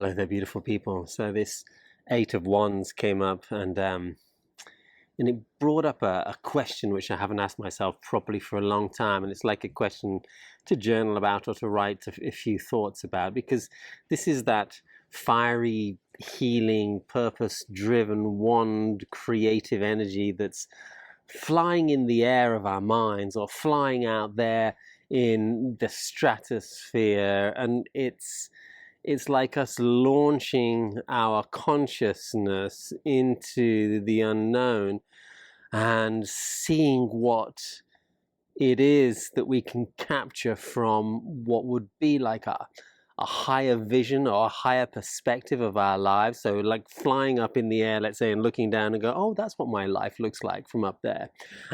Hello there, beautiful people. So this Eight of Wands came up, and it brought up a question which I haven't asked myself properly for a long time, and it's like a question to journal about or to write a few thoughts about, because this is that fiery, healing, purpose-driven wand, creative energy that's flying in the air of our minds or flying out there in the stratosphere, and it's like us launching our consciousness into the unknown and seeing what it is that we can capture from what would be like a higher vision or a higher perspective of our lives. So like flying up in the air, let's say, and looking down and go, oh, that's what my life looks like from up there.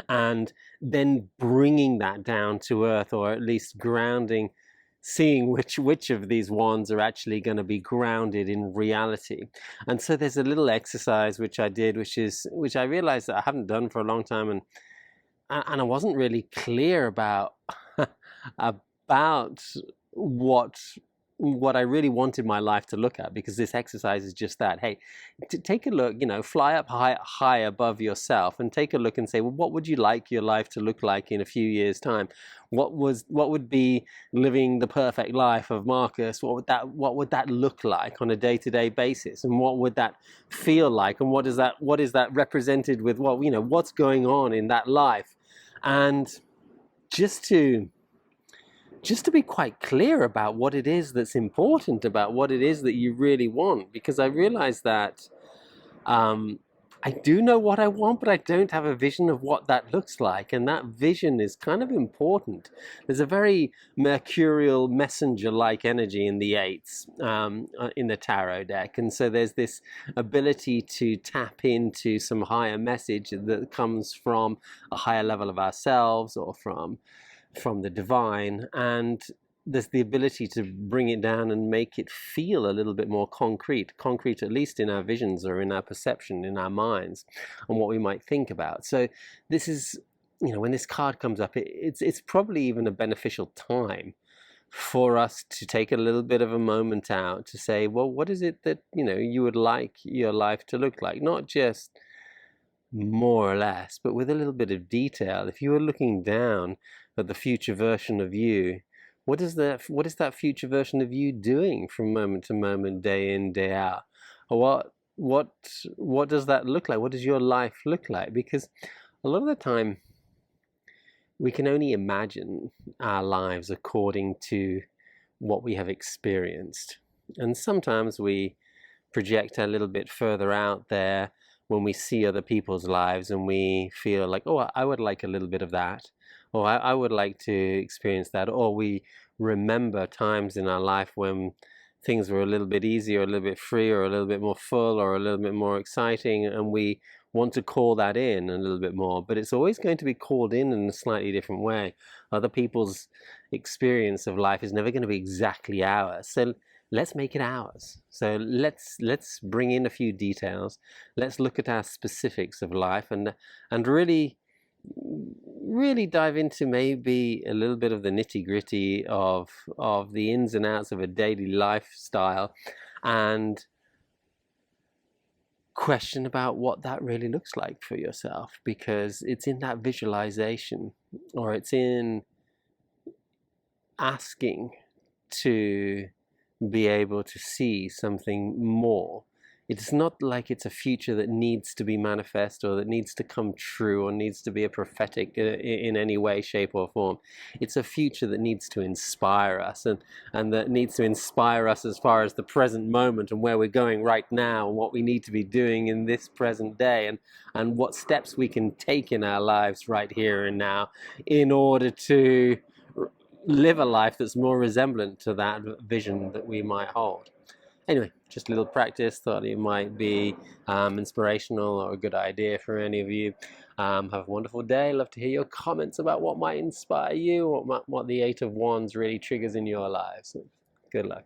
And then bringing that down to earth, or at least grounding, seeing which of these wands are actually going to be grounded in reality. And so there's a little exercise which I did, which I realized that I haven't done for a long time, and I wasn't really clear about about what what I really wanted my life to look at, because this exercise is just that. Hey, take a look, fly up high above yourself and take a look and say, well, what would you like your life to look like in a few years' time? What would be living the perfect life of Marcus? What would that look like on a day-to-day basis? And what would that feel like? And what is that represented with what's going on in that life? And just to be quite clear about what it is that's important, about what it is that you really want, because I realize that I do know what I want, but I don't have a vision of what that looks like, and that vision is kind of important. There's a very mercurial messenger-like energy in the eights, in the tarot deck, and so there's this ability to tap into some higher message that comes from a higher level of ourselves, or from the divine, and there's the ability to bring it down and make it feel a little bit more concrete, at least in our visions or in our perception, in our minds, and what we might think about. So this is, when this card comes up, it's probably even a beneficial time for us to take a little bit of a moment out to say, well, what is it that you would like your life to look like? Not just more or less, but with a little bit of detail. If you were looking down at the future version of you, what is that future version of you doing from moment to moment, day in, day out? Or what does that look like? What does your life look like? Because a lot of the time we can only imagine our lives according to what we have experienced. And sometimes we project a little bit further out there when we see other people's lives, and we feel like, oh, I would like a little bit of that, or I would like to experience that, or we remember times in our life when things were a little bit easier, a little bit freer, or a little bit more full, or a little bit more exciting, and we want to call that in a little bit more, but it's always going to be called in a slightly different way. Other people's experience of life is never going to be exactly ours, so let's make it ours. So let's bring in a few details. Let's look at our specifics of life, and really dive into maybe a little bit of the nitty-gritty of the ins and outs of a daily lifestyle, and question about what that really looks like for yourself, because it's in that visualization, or it's in asking to be able to see something more. It's not like it's a future that needs to be manifest, or that needs to come true, or needs to be a prophetic in any way, shape, or form. It's a future that needs to inspire us, and that needs to inspire us as far as the present moment, and where we're going right now, and what we need to be doing in this present day, and what steps we can take in our lives right here and now in order to live a life that's more resemblant to that vision that we might hold. Anyway, just a little practice. Thought it might be inspirational or a good idea for any of you. Have a wonderful day. Love to hear your comments about what might inspire you, what the Eight of Wands really triggers in your lives. Good luck.